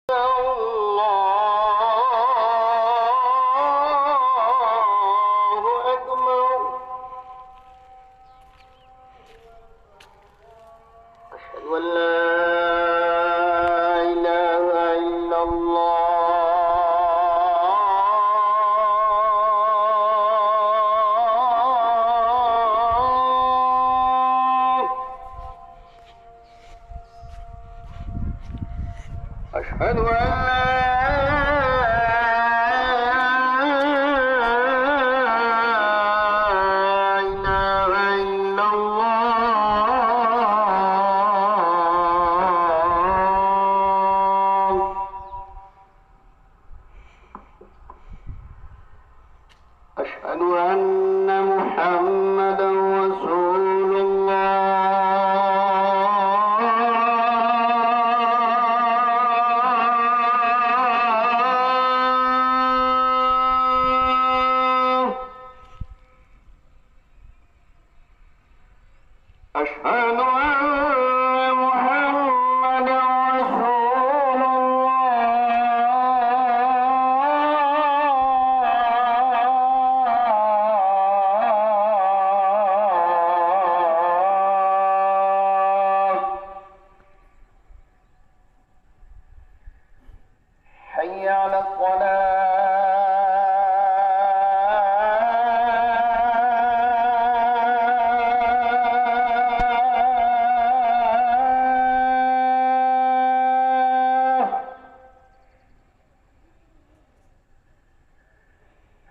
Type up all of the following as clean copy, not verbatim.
أشهد أن لا إله إلا الله. أشهد أن محمدا رسول الله. أشهد أن محمدا رسول الله. حي على الصلاة.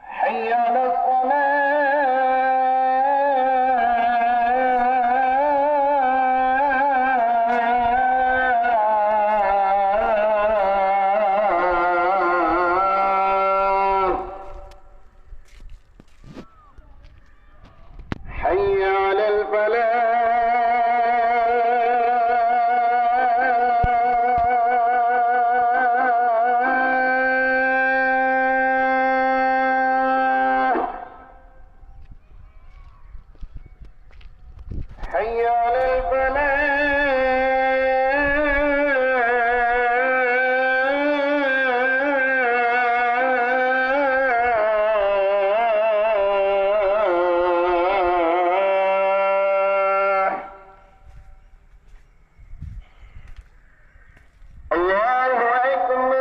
حي على الصلاة. حي على الفلاح. حي على الفلاح. الله أكبر.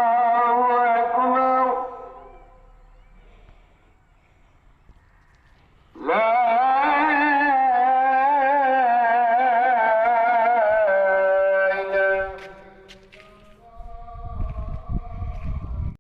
الله أكبر. لا